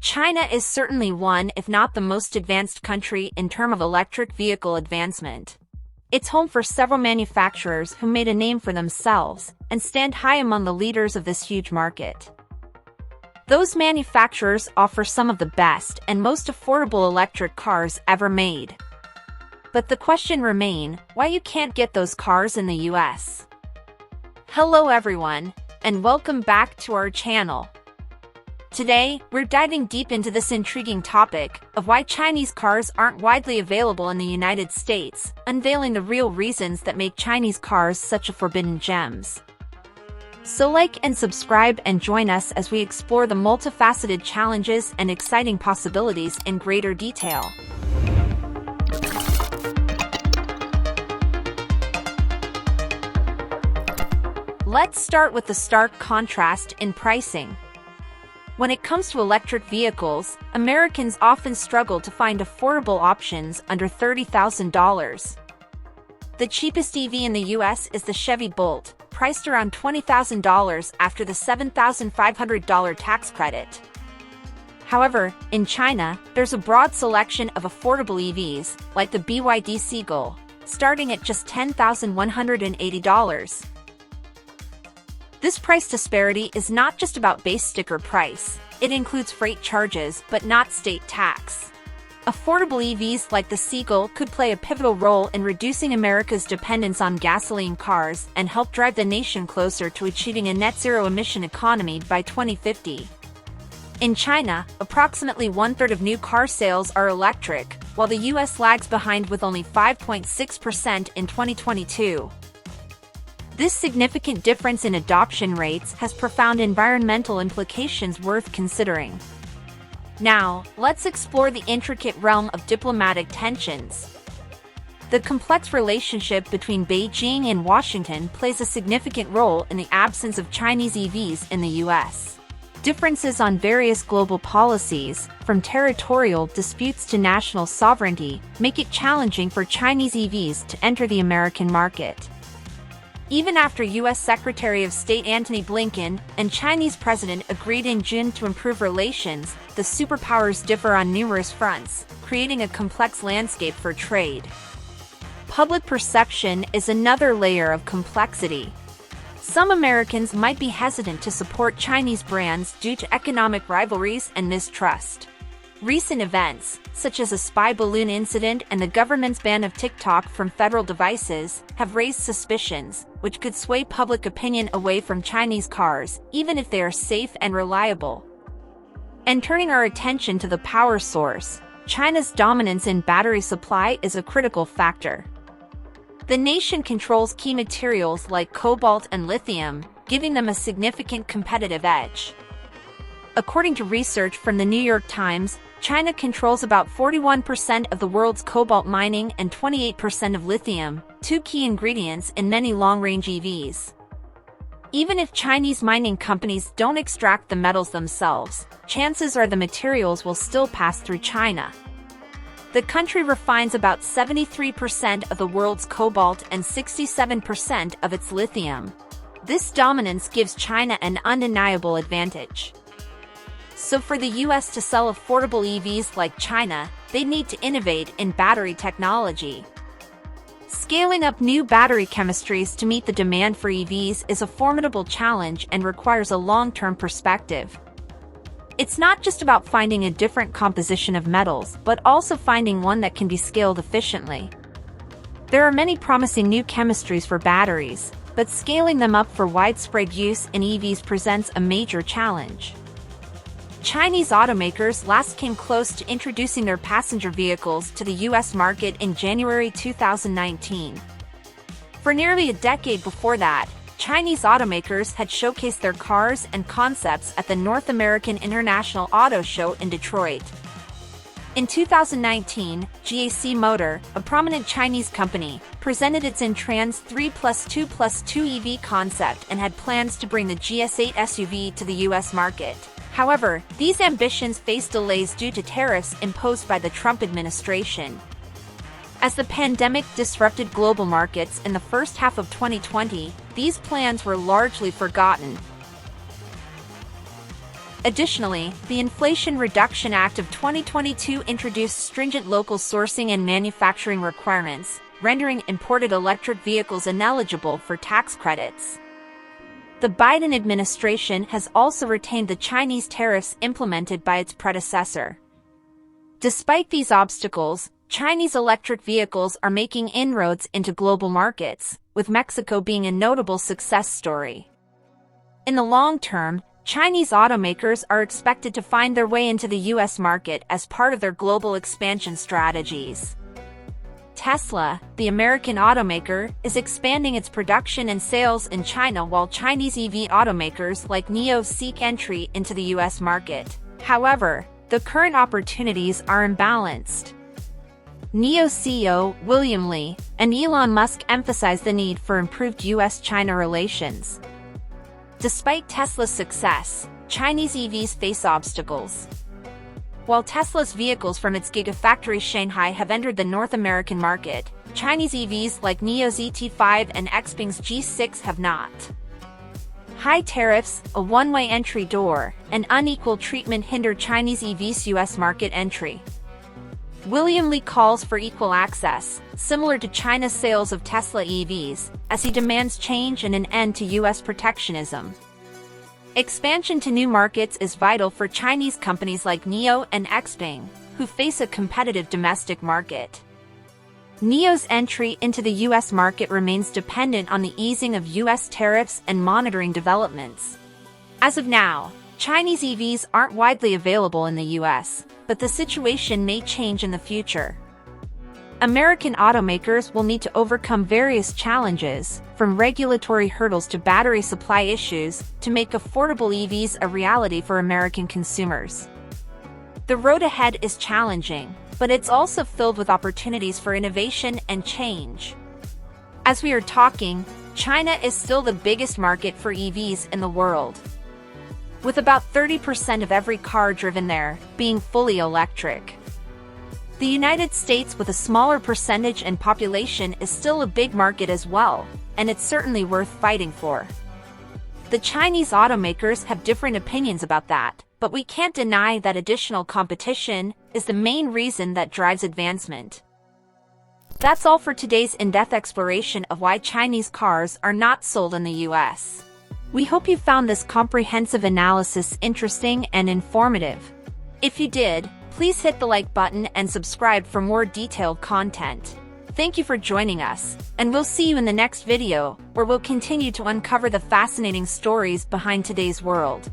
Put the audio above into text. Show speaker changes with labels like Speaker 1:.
Speaker 1: China is certainly one, if not the most advanced country in terms of electric vehicle advancement. It's home for several manufacturers who made a name for themselves and stand high among the leaders of this huge market. Those manufacturers offer some of the best and most affordable electric cars ever made. But the question remains, why you can't get those cars in the US? Hello everyone, and welcome back to our channel. Today, we're diving deep into this intriguing topic of why Chinese cars aren't widely available in the United States, unveiling the real reasons that make Chinese cars such a forbidden gems. So like and subscribe and join us as we explore the multifaceted challenges and exciting possibilities in greater detail. Let's start with the stark contrast in pricing. When it comes to electric vehicles, Americans often struggle to find affordable options under $30,000. The cheapest EV in the US is the Chevy Bolt, priced around $20,000 after the $7,500 tax credit. However, in China, there's a broad selection of affordable EVs, like the BYD Seagull, starting at just $10,180. This price disparity is not just about base sticker price, it includes freight charges but not state tax. Affordable EVs like the Seagull could play a pivotal role in reducing America's dependence on gasoline cars and help drive the nation closer to achieving a net-zero emission economy by 2050. In China, approximately one-third of new car sales are electric, while the US lags behind with only 5.6% in 2022. This significant difference in adoption rates has profound environmental implications worth considering. Now, let's explore the intricate realm of diplomatic tensions. The complex relationship between Beijing and Washington plays a significant role in the absence of Chinese EVs in the US. Differences on various global policies, from territorial disputes to national sovereignty, make it challenging for Chinese EVs to enter the American market. Even after U.S. Secretary of State Antony Blinken and Chinese President agreed in June to improve relations, the superpowers differ on numerous fronts, creating a complex landscape for trade. Public perception is another layer of complexity. Some Americans might be hesitant to support Chinese brands due to economic rivalries and mistrust. Recent events, such as a spy balloon incident and the government's ban of TikTok from federal devices, have raised suspicions, which could sway public opinion away from Chinese cars, even if they are safe and reliable. And turning our attention to the power source, China's dominance in battery supply is a critical factor. The nation controls key materials like cobalt and lithium, giving them a significant competitive edge. According to research from the New York Times, China controls about 41% of the world's cobalt mining and 28% of lithium, two key ingredients in many long-range EVs. Even if Chinese mining companies don't extract the metals themselves, chances are the materials will still pass through China. The country refines about 73% of the world's cobalt and 67% of its lithium. This dominance gives China an undeniable advantage. So for the US to sell affordable EVs like China, they need to innovate in battery technology. Scaling up new battery chemistries to meet the demand for EVs is a formidable challenge and requires a long-term perspective. It's not just about finding a different composition of metals, but also finding one that can be scaled efficiently. There are many promising new chemistries for batteries, but scaling them up for widespread use in EVs presents a major challenge. Chinese automakers last came close to introducing their passenger vehicles to the US market in January 2019. For nearly a decade before that, Chinese automakers had showcased their cars and concepts at the North American International Auto Show in Detroit. In 2019, GAC Motor, a prominent Chinese company, presented its Intrans 3+2+2 EV concept and had plans to bring the GS8 SUV to the US market. However, these ambitions faced delays due to tariffs imposed by the Trump administration. As the pandemic disrupted global markets in the first half of 2020, these plans were largely forgotten. Additionally, the Inflation Reduction Act of 2022 introduced stringent local sourcing and manufacturing requirements, rendering imported electric vehicles ineligible for tax credits. The Biden administration has also retained the Chinese tariffs implemented by its predecessor. Despite these obstacles, Chinese electric vehicles are making inroads into global markets, with Mexico being a notable success story. In the long term, Chinese automakers are expected to find their way into the U.S. market as part of their global expansion strategies. Tesla, the American automaker, is expanding its production and sales in China, while Chinese EV automakers like NIO seek entry into the U.S. market. However, the current opportunities are imbalanced. NIO CEO William Li and Elon Musk emphasize the need for improved U.S.-China relations. Despite Tesla's success, Chinese EVs face obstacles. While Tesla's vehicles from its Gigafactory Shanghai have entered the North American market, Chinese EVs like NIO's ET5 and XPeng's G6 have not. High tariffs, a one-way entry door, and unequal treatment hinder Chinese EVs' U.S. market entry. William Li calls for equal access, similar to China's sales of Tesla EVs, as he demands change and an end to U.S. protectionism. Expansion to new markets is vital for Chinese companies like NIO and XPeng, who face a competitive domestic market. NIO's entry into the U.S. market remains dependent on the easing of U.S. tariffs and monitoring developments. As of now, Chinese EVs aren't widely available in the U.S., but the situation may change in the future. American automakers will need to overcome various challenges, from regulatory hurdles to battery supply issues, to make affordable EVs a reality for American consumers. The road ahead is challenging, but it's also filled with opportunities for innovation and change. As we are talking, China is still the biggest market for EVs in the world, with about 30% of every car driven there being fully electric. The United States, with a smaller percentage and population, is still a big market as well, and it's certainly worth fighting for. The Chinese automakers have different opinions about that, but we can't deny that additional competition is the main reason that drives advancement. That's all for today's in-depth exploration of why Chinese cars are not sold in the US. We hope you found this comprehensive analysis interesting and informative. If you did, please hit the like button and subscribe for more detailed content. Thank you for joining us, and we'll see you in the next video, where we'll continue to uncover the fascinating stories behind today's world.